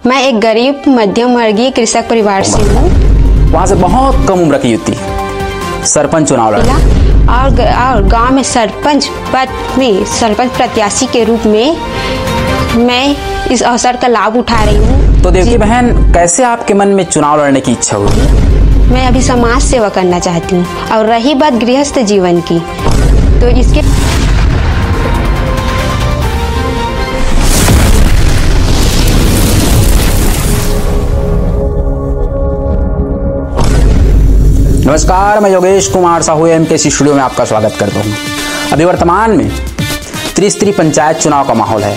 मैं एक गरीब मध्यम वर्गीय कृषक परिवार से हूँ। वहाँ से बहुत कम उम्र की युवती सरपंच चुनाव लड़ा और गांव में सरपंच पद में सरपंच प्रत्याशी के रूप में मैं इस अवसर का लाभ उठा रही हूँ। तो देवकी बहन, कैसे आपके मन में चुनाव लड़ने की इच्छा हुई? मैं अभी समाज सेवा करना चाहती हूँ। और रही बात गृहस्थ जीवन की, तो इसके नमस्कार, मैं योगेश कुमार साहू एमकेसी स्टूडियो में आपका स्वागत करता हूँ। अभी वर्तमान में त्रिस्तरीय पंचायत चुनाव का माहौल है,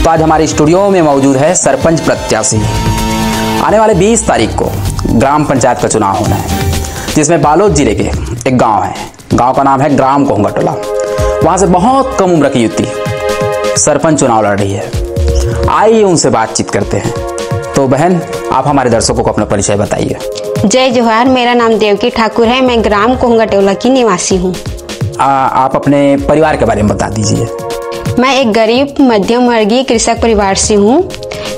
तो आज हमारे स्टूडियो में मौजूद है सरपंच प्रत्याशी। आने वाले 20 तारीख को ग्राम पंचायत का चुनाव होना है, जिसमें बालोद जिले के एक गांव है। गांव का नाम है ग्राम कोहंगाटोला। वहां से बहुत कम उम्र की युवती सरपंच चुनाव लड़ रही है। आइए उनसे बातचीत करते हैं। तो बहन, आप हमारे दर्शकों को अपना परिचय बताइए। जय जोहार, मेरा नाम देवकी ठाकुर है। मैं ग्राम कोहंगाटोला की निवासी हूँ। आप अपने परिवार के बारे में बता दीजिए। मैं एक गरीब मध्यम वर्गीय कृषक परिवार से हूँ।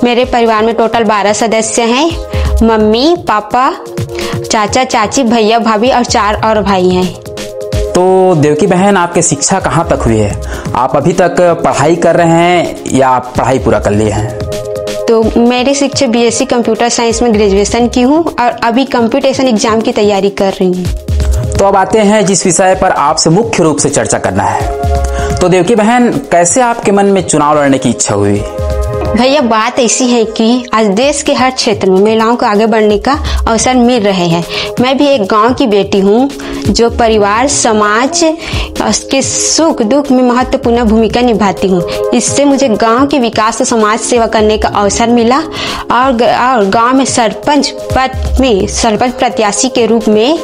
मेरे परिवार में टोटल 12 सदस्य हैं। मम्मी, पापा, चाचा, चाची, भैया, भाभी और 4 और भाई हैं। तो देवकी बहन, आपकी शिक्षा कहाँ तक हुई है? आप अभी तक पढ़ाई कर रहे हैं या आप पढ़ाई पूरा कर लिए हैं? तो मेरी शिक्षा बीएससी कंप्यूटर साइंस में ग्रेजुएशन की हूँ और अभी कंप्यूटेशन एग्जाम की तैयारी कर रही हूँ। तो अब आते हैं जिस विषय पर आपसे मुख्य रूप से चर्चा करना है। तो देवकी बहन, कैसे आपके मन में चुनाव लड़ने की इच्छा हुई? भैया, बात ऐसी है कि आज देश के हर क्षेत्र में महिलाओं को आगे बढ़ने का अवसर मिल रहे हैं। मैं भी एक गांव की बेटी हूं, जो परिवार समाज के सुख दुख में महत्वपूर्ण भूमिका निभाती हूं। इससे मुझे गांव के विकास और समाज सेवा करने का अवसर मिला और गांव में सरपंच पद में सरपंच प्रत्याशी के रूप में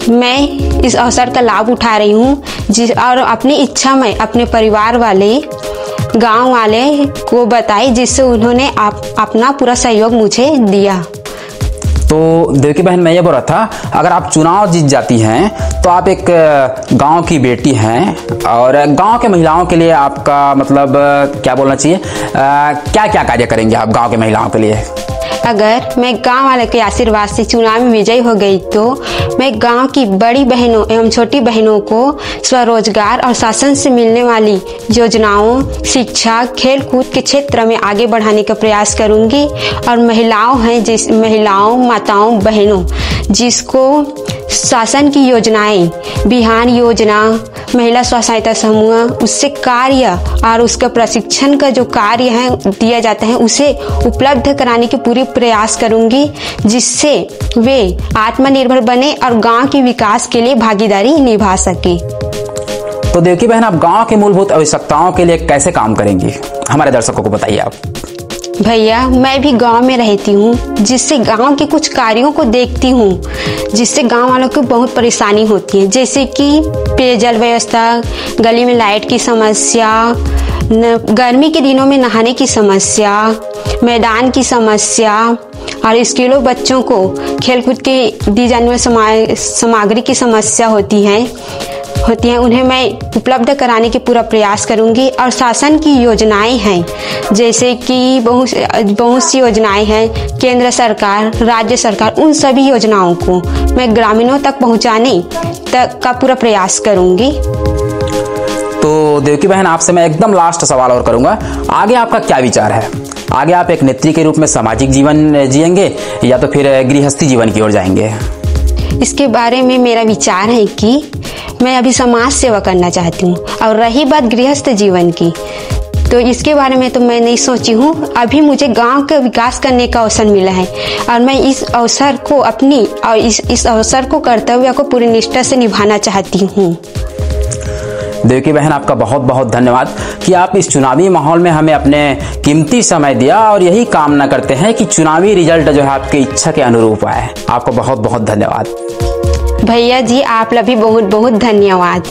मैं इस अवसर का लाभ उठा रही हूँ। और अपनी इच्छा में अपने परिवार वाले, गांव वाले को बताई, जिससे उन्होंने अपना पूरा सहयोग मुझे दिया। तो देवकी बहन, मैं ये बोल रहा था, अगर आप चुनाव जीत जाती हैं तो आप एक गांव की बेटी हैं और गांव के महिलाओं के लिए आपका मतलब क्या बोलना चाहिए, क्या क्या कार्य करेंगे आप गांव के महिलाओं के लिए? अगर मैं गांव वाले के आशीर्वाद से चुनाव में विजयी हो गई तो मैं गांव की बड़ी बहनों एवं छोटी बहनों को स्वरोजगार और शासन से मिलने वाली योजनाओं, शिक्षा, खेल कूद के क्षेत्र में आगे बढ़ाने का प्रयास करूंगी। और महिलाओं, माताओं, बहनों जिसको शासन की योजनाएं, बिहान योजना, महिला स्व सहायता समूह, उससे कार्य और उसका प्रशिक्षण का जो कार्य है दिया जाता है, उसे उपलब्ध कराने की पूरी प्रयास करूंगी, जिससे वे आत्मनिर्भर बने और गांव के विकास के लिए भागीदारी निभा सके। तो देवकी बहन, आप गांव की मूलभूत आवश्यकताओं के लिए कैसे काम करेंगी? हमारे दर्शकों को बताइए आप। भैया, मैं भी गांव में रहती हूँ, जिससे गांव के कुछ कार्यों को देखती हूँ, जिससे गांव वालों को बहुत परेशानी होती है, जैसे कि पेयजल व्यवस्था, गली में लाइट की समस्या, गर्मी के दिनों में नहाने की समस्या, मैदान की समस्या और स्कूलों बच्चों को खेलकूद के दी जाने वाली सामग्री की समस्या होती है, उन्हें मैं उपलब्ध कराने की पूरा प्रयास करूंगी। और शासन की योजनाएं हैं, जैसे कि बहुत सी योजनाएं हैं, केंद्र सरकार, राज्य सरकार, उन सभी योजनाओं को मैं ग्रामीणों तक पहुंचाने तक का पूरा प्रयास करूंगी। तो देवकी बहन, आपसे मैं एकदम लास्ट सवाल और करूंगा। आगे आपका क्या विचार है? आगे आप एक नेत्री के रूप में सामाजिक जीवन जिएंगे या तो फिर गृहस्थी जीवन की ओर जाएंगे? इसके बारे में मेरा विचार है कि मैं अभी समाज सेवा करना चाहती हूँ। और रही बात गृहस्थ जीवन की, तो इसके बारे में तो मैं नहीं सोची हूँ। अभी मुझे गांव का विकास करने का अवसर मिला है और मैं इस अवसर को इस अवसर को कर्तव्य को पूरी निष्ठा से निभाना चाहती हूँ। देवकी बहन, आपका बहुत बहुत धन्यवाद कि आप इस चुनावी माहौल में हमें अपने कीमती समय दिया, और यही कामना करते हैं कि चुनावी रिजल्ट जो है आपकी इच्छा के अनुरूप आए। आपको बहुत बहुत धन्यवाद। भैया जी, आप भी बहुत बहुत धन्यवाद।